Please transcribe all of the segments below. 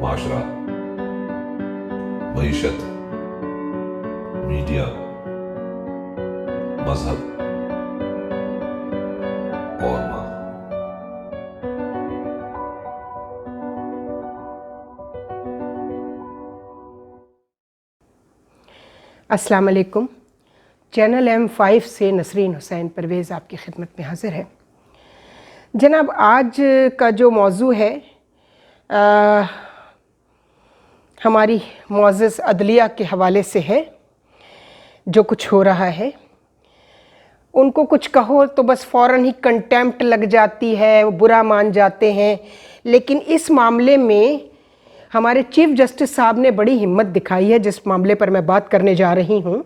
معاشرہ، معیشت، میڈیا، مذہب اور ماں۔ السلام علیکم۔ چینل M5 سے نسرین حسین پرویز آپ کی خدمت میں حاضر ہے۔ جناب، آج کا جو موضوع ہے ہماری معزز عدلیہ کے حوالے سے ہے۔ جو کچھ ہو رہا ہے، ان کو کچھ کہو تو بس فوراً ہی کنٹیمپٹ لگ جاتی ہے، وہ برا مان جاتے ہیں۔ لیکن اس معاملے میں ہمارے چیف جسٹس صاحب نے بڑی ہمت دکھائی ہے، جس معاملے پر میں بات کرنے جا رہی ہوں۔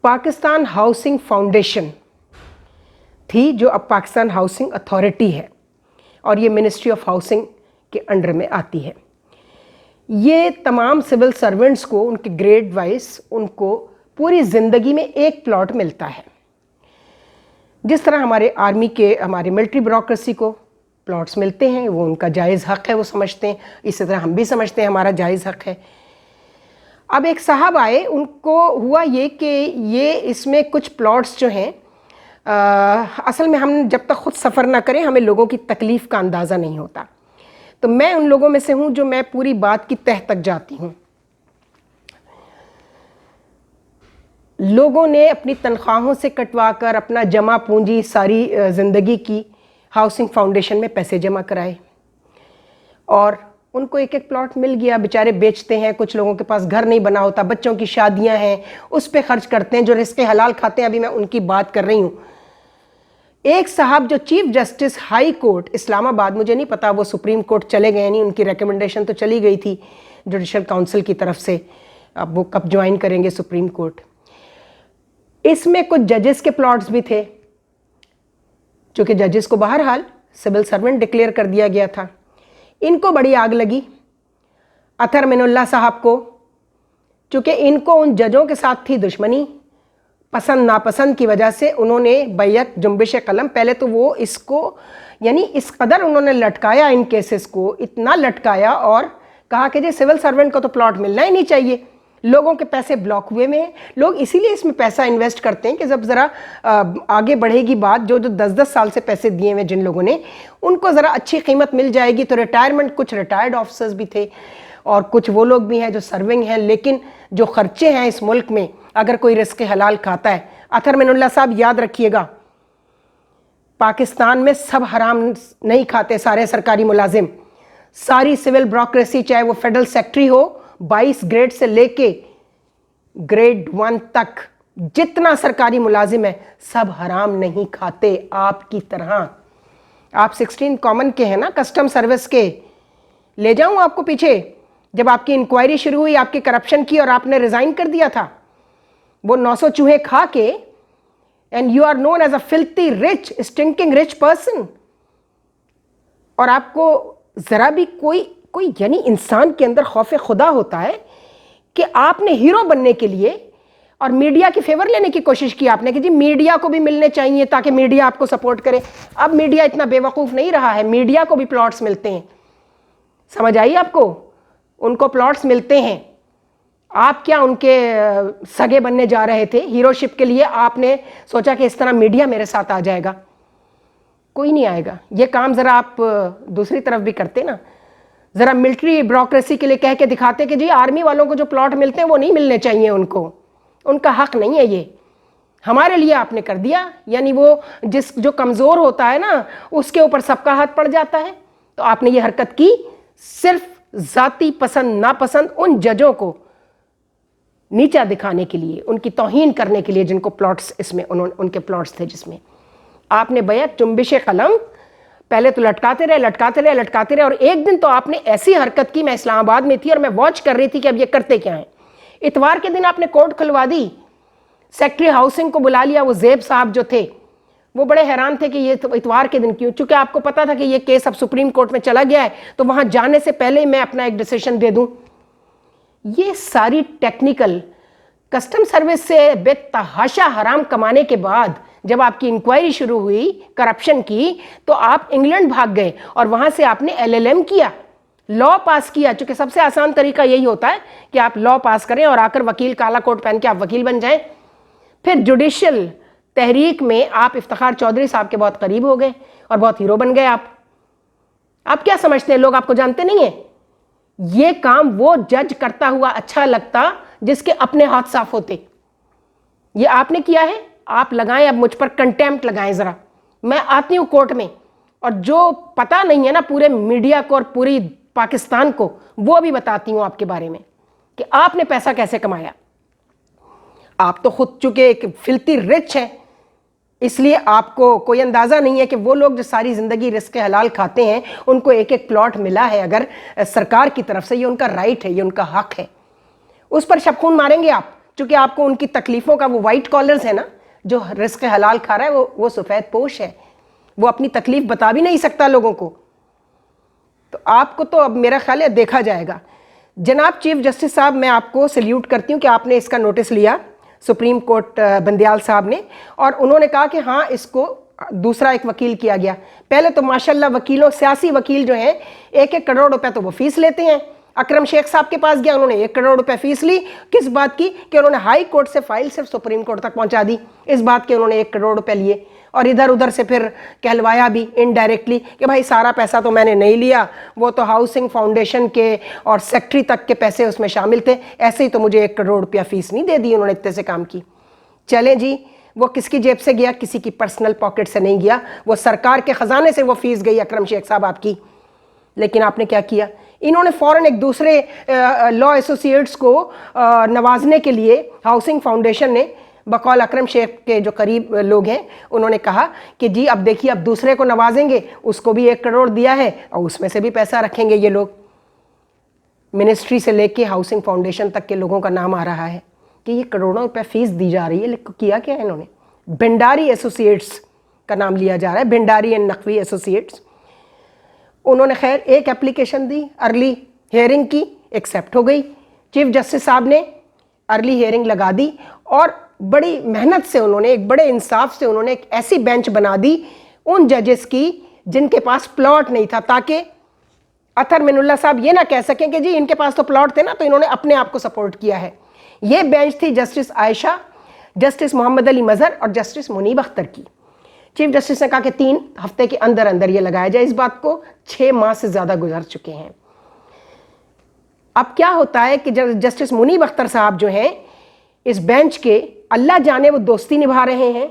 پاکستان ہاؤسنگ فاؤنڈیشن تھی، جو اب پاکستان ہاؤسنگ اتھارٹی ہے، اور یہ منسٹری آف ہاؤسنگ کے انڈر میں آتی ہے۔ یہ تمام سول سرونٹس کو ان کے گریڈ وائز ان کو پوری زندگی میں ایک پلاٹ ملتا ہے۔ جس طرح ہمارے آرمی کے ہمارے ملٹری بیوروکریسی کو پلاٹس ملتے ہیں، وہ ان کا جائز حق ہے، وہ سمجھتے ہیں، اسی طرح ہم بھی سمجھتے ہیں ہمارا جائز حق ہے۔ اب ایک صاحب آئے، ان کو ہوا یہ کہ یہ اس میں کچھ پلاٹس جو ہیں، اصل میں ہم جب تک خود سفر نہ کریں ہمیں لوگوں کی تکلیف کا اندازہ نہیں ہوتا۔ تو میں ان لوگوں میں سے ہوں جو میں پوری بات کی تہہ تک جاتی ہوں۔ لوگوں نے اپنی تنخواہوں سے کٹوا کر اپنا جمع پونجی ساری زندگی کی ہاؤسنگ فاؤنڈیشن میں پیسے جمع کرائے، اور ان کو ایک ایک پلاٹ مل گیا۔ بیچارے بیچتے ہیں، کچھ لوگوں کے پاس گھر نہیں بنا ہوتا، بچوں کی شادیاں ہیں، اس پہ خرچ کرتے ہیں، جو رزق حلال کھاتے ہیں۔ ابھی میں ان کی بات کر رہی ہوں۔ ایک صاحب جو چیف جسٹس ہائی کورٹ اسلام آباد، مجھے نہیں پتا وہ سپریم کورٹ چلے گئے نہیں، ان کی ریکمنڈیشن تو چلی گئی تھی جوڈیشل کاؤنسل کی طرف سے، اب وہ کب جوائن کریں گے سپریم کورٹ۔ اس میں کچھ ججز کے پلاٹس بھی تھے، چونکہ ججز کو بہرحال سول سرونٹ ڈکلیئر کر دیا گیا تھا۔ ان کو بڑی آگ لگی، اطہر من اللہ صاحب کو، چونکہ ان کو ان ججوں کے ساتھ تھی دشمنی، پسند ناپسند کی وجہ سے انہوں نے بیعت جنبش قلم، پہلے تو وہ اس کو یعنی اس قدر انہوں نے لٹکایا ان کیسز کو، اتنا لٹکایا اور کہا کہ جی سول سرونٹ کو تو پلاٹ ملنا ہی نہیں چاہیے۔ لوگوں کے پیسے بلاک ہوئے میں ہیں، لوگ اسی لیے اس میں پیسہ انویسٹ کرتے ہیں کہ جب ذرا آگے بڑھے گی بات، جو 10 سال سے پیسے دیے ہوئے جن لوگوں نے، ان کو ذرا اچھی قیمت مل جائے گی تو ریٹائرمنٹ، کچھ ریٹائرڈ آفیسرز بھی تھے اور کچھ وہ لوگ بھی ہیں جو سرونگ ہیں۔ لیکن جو خرچے ہیں اس ملک میں، اگر کوئی رزق حلال کھاتا ہے، اطہر من اللہ صاحب یاد رکھیے گا، پاکستان میں سب حرام نہیں کھاتے، سارے سرکاری ملازم، ساری سول بیوروکریسی، چاہے وہ فیڈرل سیکٹری ہو 22 گریڈ سے لے کے گریڈ 1 تک، جتنا سرکاری ملازم ہے سب حرام نہیں کھاتے آپ کی طرح۔ آپ 16 کامن کے ہیں نا، کسٹم سروس کے، لے جاؤں آپ کو پیچھے، جب آپ کی انکوائری شروع ہوئی آپ کی کرپشن کی اور آپ نے ریزائن کر دیا تھا، وہ 900 چوہے کھا کے، and you are known as a filthy rich, stinking rich person، اور آپ کو ذرا بھی کوئی یعنی انسان کے اندر خوف خدا ہوتا ہے کہ آپ نے ہیرو بننے کے لیے اور میڈیا کی فیور لینے کی کوشش کی آپ نے کہ جی میڈیا کو بھی ملنے چاہیے تاکہ میڈیا آپ کو سپورٹ کرے۔ اب میڈیا اتنا بے وقوف نہیں رہا ہے، میڈیا کو بھی پلاٹس ملتے ہیں، سمجھ آئی آپ کو؟ ان کو پلاٹس ملتے ہیں۔ آپ کیا ان کے سگے بننے جا رہے تھے؟ ہیرو شپ کے لیے آپ نے سوچا کہ اس طرح میڈیا میرے ساتھ آ جائے گا؟ کوئی نہیں آئے گا۔ یہ کام ذرا آپ دوسری طرف بھی کرتے نا، ذرا ملٹری بیوروکریسی کے لیے کہہ کے دکھاتے کہ جی آرمی والوں کو جو پلاٹ ملتے ہیں وہ نہیں ملنے چاہیے، ان کو، ان کا حق نہیں ہے، یہ ہمارے لیے آپ نے کر دیا۔ یعنی وہ جو کمزور ہوتا ہے نا، اس کے اوپر سب کا ہاتھ پڑ جاتا ہے۔ تو آپ نے یہ حرکت کی صرف ذاتی پسند ناپسند ان ججوں کو نیچا دکھانے کے لیے، ان کی توہین کرنے کے لیے، جن کو پلاٹس اس میں ان کے پلاٹس تھے، جس میں آپ نے بیعت جنبش قلم پہلے تو لٹکاتے رہے، اور ایک دن تو آپ نے ایسی حرکت کی، میں اسلام آباد میں تھی اور میں واچ کر رہی تھی کہ اب یہ کرتے کیا ہیں۔ اتوار کے دن آپ نے کورٹ کھلوا دی، سیکٹری ہاؤسنگ کو بلا لیا، وہ زیب صاحب جو تھے وہ بڑے حیران تھے کہ یہ اتوار کے دن کیوں، چونکہ آپ کو پتا تھا کہ یہ کیس اب سپریم کورٹ میں چلا گیا ہے، تو وہاں جانے سے پہلے میں اپنا ایک ڈیسیشن دے دوں۔ یہ ساری ٹیکنیکل کسٹم سروس سے بے تحاشا حرام کمانے کے بعد جب آپ کی انکوائری شروع ہوئی کرپشن کی، تو آپ انگلینڈ بھاگ گئے اور وہاں سے آپ نے LLM کیا، لا پاس کیا، چونکہ سب سے آسان طریقہ یہی ہوتا ہے کہ آپ لا پاس کریں اور آ کر وکیل کالا کوٹ پہن کے آپ وکیل بن جائیں. پھر جوڈیشل تحریک میں آپ افتخار چودھری صاحب کے بہت قریب ہو گئے اور بہت ہیرو بن گئے. آپ کیا سمجھتے ہیں لوگ آپ کو جانتے نہیں ہیں؟ یہ کام وہ جج کرتا ہوا اچھا لگتا جس کے اپنے ہاتھ صاف ہوتے. یہ آپ نے کیا ہے، آپ لگائیں اب مجھ پر کنٹیمپٹ لگائیں ذرا. میں آتی ہوں کورٹ میں اور جو پتا نہیں ہے نا پورے میڈیا کو اور پوری پاکستان کو، وہ بھی بتاتی ہوں آپ کے بارے میں کہ آپ نے پیسہ کیسے کمایا. آپ تو خود چونکہ ایک فلتی رچ ہیں، اس لیے آپ کو کوئی اندازہ نہیں ہے کہ وہ لوگ جو ساری زندگی رزق حلال کھاتے ہیں ان کو ایک ایک پلاٹ ملا ہے اگر سرکار کی طرف سے. یہ ان کا رائٹ ہے، یہ ان کا حق ہے. اس پر شب خون ماریں گے آپ، چونکہ آپ کو ان کی تکلیفوں کا، وہ وائٹ کالرز ہے نا جو رزق حلال کھا رہا ہے، وہ سفید پوش ہے، وہ اپنی تکلیف بتا بھی نہیں سکتا لوگوں کو. تو آپ کو تو اب میرا خیال ہے دیکھا جائے گا. جناب چیف جسٹس صاحب، میں آپ کو سلیوٹ کرتی ہوں کہ آپ نے اس کا نوٹس لیا سپریم کورٹ بندیال صاحب نے، اور انہوں نے کہا کہ ہاں اس کو دوسرا ایک وکیل کیا گیا. پہلے تو ماشاءاللہ وکیلوں، سیاسی وکیل جو ہیں 1-1 کروڑ روپے تو وہ فیس لیتے ہیں. اکرم شیخ صاحب کے پاس گیا، انہوں نے 1 کروڑ روپے فیس لی. کس بات کی؟ کہ انہوں نے ہائی کورٹ سے فائل صرف سپریم کورٹ تک پہنچا دی. اس بات کے انہوں نے 1 کروڑ روپے لیے اور ادھر ادھر سے پھر کہلوایا بھی انڈائریکٹلی کہ بھائی سارا پیسہ تو میں نے نہیں لیا، وہ تو ہاؤسنگ فاؤنڈیشن کے اور سیکٹری تک کے پیسے اس میں شامل تھے، ایسے ہی تو مجھے 1 کروڑ روپیہ فیس نہیں دے دی انہوں نے اتنے سے کام کی. چلیں جی، وہ کس کی جیب سے گیا؟ کسی کی پرسنل پاکٹ سے نہیں گیا، وہ سرکار کے خزانے سے وہ فیس گئی اکرم شیخ صاحب آپ کی. لیکن آپ نے کیا کیا؟ انہوں نے فوراً ایک دوسرے لا ایسوسیٹس کو نوازنے کے لیے ہاؤسنگ فاؤنڈیشن نے بقول اکرم شیخ کے جو قریب لوگ ہیں انہوں نے کہا کہ جی اب دیکھیے اب دوسرے کو نوازیں گے، اس کو بھی 1 کروڑ دیا ہے اور اس میں سے بھی پیسہ رکھیں گے. یہ لوگ منسٹری سے لے کے ہاؤسنگ فاؤنڈیشن تک کے لوگوں کا نام آ رہا ہے کہ یہ کروڑوں روپے فیس دی جا رہی ہے. کیا کیا ہے انہوں نے؟ بھنڈاری ایسوسیٹس کا نام لیا جا رہا ہے، بھنڈاری اینڈ نقوی ایسوسیٹس. انہوں نے خیر ایک اپلیکیشن دی، ارلی ہیئرنگ کی، ایکسیپٹ ہو گئی. چیف جسٹس صاحب نے ارلی ہیئرنگ لگا دی اور بڑی محنت سے انہوں نے، ایک بڑے انصاف سے انہوں نے ایک ایسی بینچ بنا دی ان ججز کی جن کے پاس پلاٹ نہیں تھا، تاکہ اطہر من اللہ صاحب یہ نہ کہہ سکیں کہ جی ان کے پاس تو پلاٹ تھے نا تو انہوں نے اپنے آپ کو سپورٹ کیا ہے. یہ بینچ تھی جسٹس عائشہ، جسٹس محمد علی مظہر اور جسٹس منیب اختر کی. چیف جسٹس نے کہا کہ 3 ہفتے کے اندر اندر یہ لگایا جائے. اس بات کو 6 ماہ سے زیادہ گزر چکے ہیں. اب کیا ہوتا ہے کہ جسٹس منیب اختر صاحب جو ہیں اس بینچ کے، اللہ جانے وہ دوستی نبھا رہے ہیں.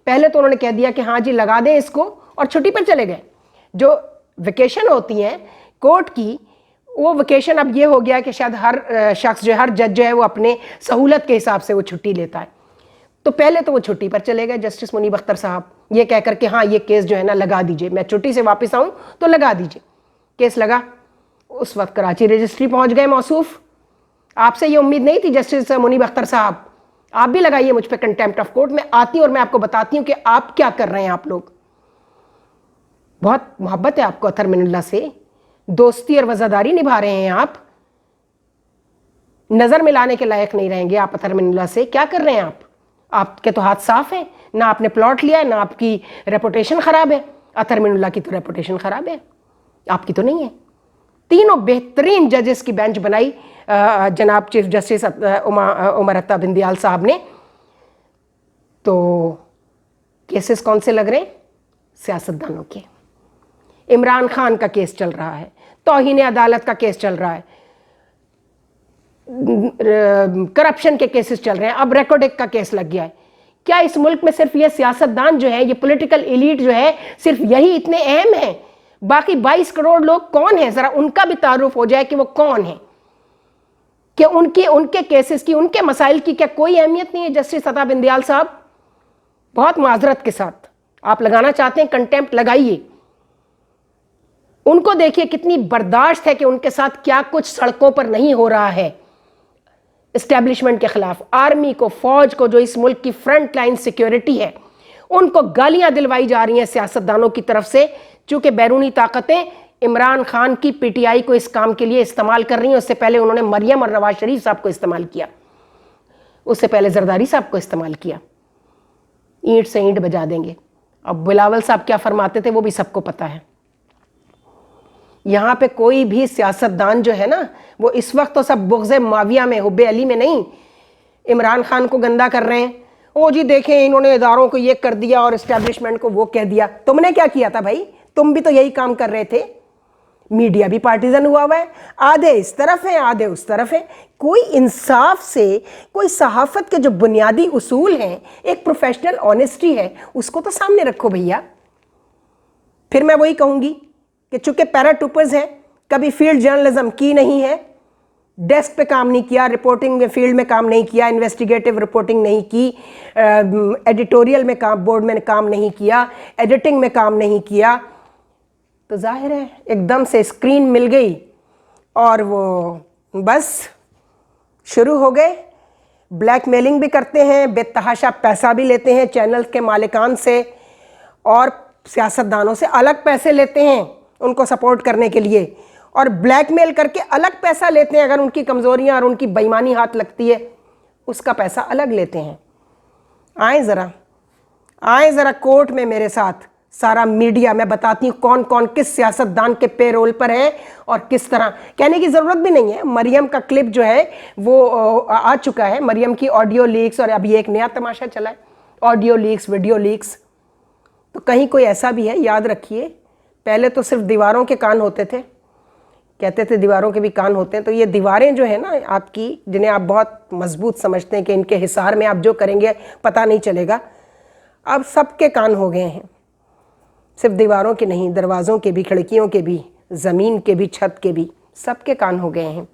پہلے تو انہوں نے کہہ دیا کہ ہاں جی لگا دیں اس کو اور چھٹی پر چلے گئے. جو ویکیشن ہوتی ہیں کورٹ کی، وہ ویکیشن اب یہ ہو گیا کہ شاید ہر شخص جو ہے، ہر جج جو ہے وہ اپنے سہولت کے حساب سے وہ چھٹی لیتا ہے. تو پہلے تو وہ چھٹی پر چلے گئے جسٹس منیب اختر صاحب، یہ کہہ کر کہ ہاں یہ کیس جو ہے نا لگا دیجئے، میں چھٹی سے واپس آؤں تو لگا دیجئے. کیس لگا. اس وقت کراچی رجسٹری پہنچ گئے موصوف. آپ سے یہ امید نہیں تھی جسٹس منیب اختر صاحب، آپ بھی لگائیے مجھ پہ کنٹیمپٹ آف کورٹ. میں آتی ہوں اور میں آپ کو بتاتی ہوں کہ آپ کیا کر رہے ہیں. آپ لوگ بہت محبت ہے آپ کو اطہر من اللہ سے، دوستی اور وفاداری نبھا رہے ہیں. آپ نظر ملانے کے لائق نہیں رہیں گے آپ اطہر من اللہ سے. کیا کر رہے ہیں آپ کے تو ہاتھ صاف ہیں، نہ آپ نے پلاٹ لیا ہے، نہ آپ کی ریپوٹیشن خراب ہے. اطہر من اللہ کی تو ریپوٹیشن خراب ہے، آپ کی تو نہیں ہے. تینوں بہترین ججز کی بینچ بنائی جناب چیف جسٹس عمر عطا بندیال صاحب نے. تو کیسز کون سے لگ رہے ہیں؟ سیاستدانوں کے. عمران خان کا کیس چل رہا ہے، توہین عدالت کا کیس چل رہا ہے، کرپشن کے کیسز چل رہے ہیں، اب ریکارڈ ایکٹ کا کیس لگ گیا ہے. کیا اس ملک میں صرف یہ سیاستدان جو ہے، یہ پولیٹیکل ایلیٹ جو ہے، صرف یہی اتنے اہم ہیں؟ باقی 22 کروڑ لوگ کون ہیں؟ ذرا ان کا بھی تعارف ہو جائے کہ وہ کون ہیں، کہ ان کے کیسز کی، ان کے مسائل کی کیا کوئی اہمیت نہیں ہے؟ جسٹس عطا بندیال صاحب بہت معذرت کے ساتھ آپ لگانا چاہتے ہیں کنٹیمپٹ لگائیے. ان کو دیکھیے کتنی برداشت ہے کہ ان کے ساتھ کیا کچھ سڑکوں پر نہیں ہو رہا ہے اسٹیبلشمنٹ کے خلاف. آرمی کو، فوج کو، جو اس ملک کی فرنٹ لائن سیکیورٹی ہے، ان کو گالیاں دلوائی جا رہی ہیں سیاستدانوں کی طرف سے، چونکہ بیرونی طاقتیں عمران خان کی پی ٹی آئی کو اس کام کے لیے استعمال کر رہی ہیں. اس سے پہلے انہوں نے مریم اور نواز شریف صاحب کو استعمال کیا، اس سے پہلے زرداری صاحب کو استعمال کیا. اینٹ سے اینٹ بجا دیں گے. اب بلاول صاحب کیا فرماتے تھے وہ بھی سب کو پتا ہے. یہاں پہ کوئی بھی سیاستدان جو ہے نا وہ اس وقت تو سب بغض معاویہ میں، حب علی میں نہیں، عمران خان کو گندا کر رہے ہیں. او جی دیکھیں انہوں نے اداروں کو یہ کر دیا اور اسٹیبلشمنٹ کو وہ کہہ دیا. تم نے کیا کیا تھا بھائی؟ تم بھی تو یہی کام کر رہے تھے. میڈیا بھی پارٹیزن ہوا ہے، آدھے اس طرف ہیں آدھے اس طرف ہیں. کوئی انصاف سے، کوئی صحافت کے جو بنیادی اصول ہیں، ایک پروفیشنل آنیسٹی ہے، اس کو تو سامنے رکھو بھیا. پھر میں وہی کہوں گی کہ چونکہ پیرا ٹوپرز ہیں، کبھی فیلڈ جرنلزم کی نہیں ہے، ڈیسک پہ کام نہیں کیا، رپورٹنگ میں فیلڈ میں کام نہیں کیا، انویسٹیگیٹو رپورٹنگ نہیں کی، ایڈیٹوریل میں کام، بورڈ میں کام نہیں کیا، ایڈیٹنگ میں کام نہیں کیا، تو ظاہر ہے ایک دم سے اسکرین مل گئی اور وہ بس شروع ہو گئے. بلیک میلنگ بھی کرتے ہیں، بے تحاشا پیسہ بھی لیتے ہیں چینل کے مالکان سے، اور سیاستدانوں سے الگ پیسے لیتے ہیں ان کو سپورٹ کرنے کے لیے، اور بلیک میل کر کے الگ پیسہ لیتے ہیں. اگر ان کی کمزوریاں اور ان کی بےایمانی ہاتھ لگتی ہے اس کا پیسہ الگ لیتے ہیں. آئیں ذرا کورٹ میں میرے ساتھ، سارا میڈیا میں بتاتی ہوں کون کون کس سیاستدان کے پے رول پر ہے اور کس طرح. کہنے کی ضرورت بھی نہیں ہے، مریم کا کلپ جو ہے وہ آ چکا ہے، مریم کی آڈیو لیکس، اور ابھی ایک نیا تماشا چلا ہے، آڈیو لیکس، ویڈیو لیکس. تو کہیں کوئی ایسا بھی ہے، یاد رکھیے پہلے تو صرف دیواروں کے کان ہوتے تھے، کہتے تھے دیواروں کے بھی کان ہوتے ہیں. تو یہ دیواریں جو ہیں نا آپ کی، جنہیں آپ بہت مضبوط سمجھتے ہیں کہ ان کے حصار میں آپ جو کریں گے پتہ نہیں چلے گا، اب سب کے کان ہو گئے ہیں. صرف دیواروں کے نہیں، دروازوں کے بھی، کھڑکیوں کے بھی، زمین کے بھی، چھت کے بھی، سب کے کان ہو گئے ہیں.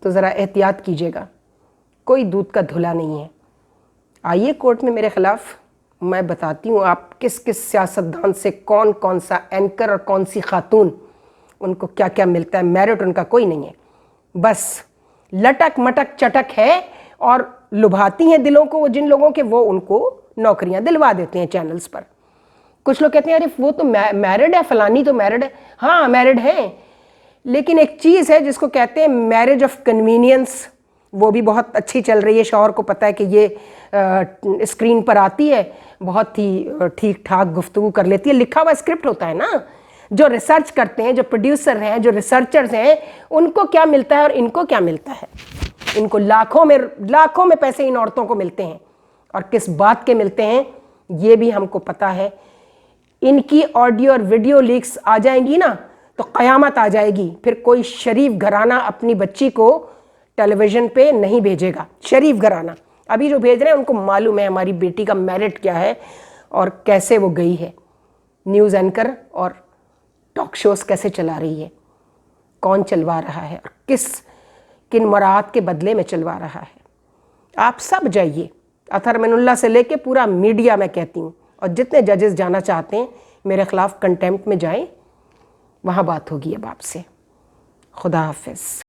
تو ذرا احتیاط کیجیے گا، کوئی دودھ کا دھلا نہیں ہے. آئیے کورٹ میں میرے خلاف، میں بتاتی ہوں آپ کس کس سیاستدان سے کون کون سا اینکر اور کون سی خاتون، ان کو کیا کیا ملتا ہے. میرٹ ان کا کوئی نہیں ہے، بس لٹک مٹک چٹک ہے، اور لبھاتی ہیں دلوں کو وہ جن لوگوں کے، وہ ان کو نوکریاں دلوا دیتے ہیں چینلز پر. کچھ لوگ کہتے ہیں ارے وہ تو میرڈ ہے، فلانی تو میرڈ ہے. ہاں میرڈ ہیں، لیکن ایک چیز ہے جس کو کہتے ہیں میرج آف کنوینئنس، وہ بھی بہت اچھی چل رہی ہے. شوہر کو پتہ ہے کہ یہ اسکرین پر آتی ہے، بہت ہی ٹھیک ٹھاک گفتگو کر لیتی ہے. لکھا ہوا اسکرپٹ ہوتا ہے نا. جو ریسرچ کرتے ہیں، جو پروڈیوسر ہیں، جو ریسرچرز ہیں، ان کو کیا ملتا ہے اور ان کو کیا ملتا ہے. ان کو لاکھوں میں پیسے ان عورتوں کو ملتے ہیں، اور کس بات کے ملتے ہیں یہ بھی ہم کو پتہ ہے. ان کی آڈیو اور ویڈیو لیکس آ جائیں گی نا تو قیامت آ جائے گی. پھر کوئی شریف گھرانہ اپنی بچی کو ٹیلی ویژن پہ نہیں بھیجے گا. شریف گھرانہ ابھی جو بھیج رہے ہیں ان کو معلوم ہے ہماری بیٹی کا میرٹ کیا ہے اور کیسے وہ گئی ہے، نیوز اینکر اور ٹاک شوز کیسے چلا رہی ہے، کون چلوا رہا ہے اور کن مراعات کے بدلے میں چلوا رہا ہے. آپ سب جائیے، اطہر من اللہ سے لے کے پورا میڈیا میں کہتی ہوں، اور جتنے ججز جانا چاہتے ہیں میرے خلاف کنٹیمپٹ میں جائیں، وہاں بات ہوگی اب آپ سے. خدا حافظ.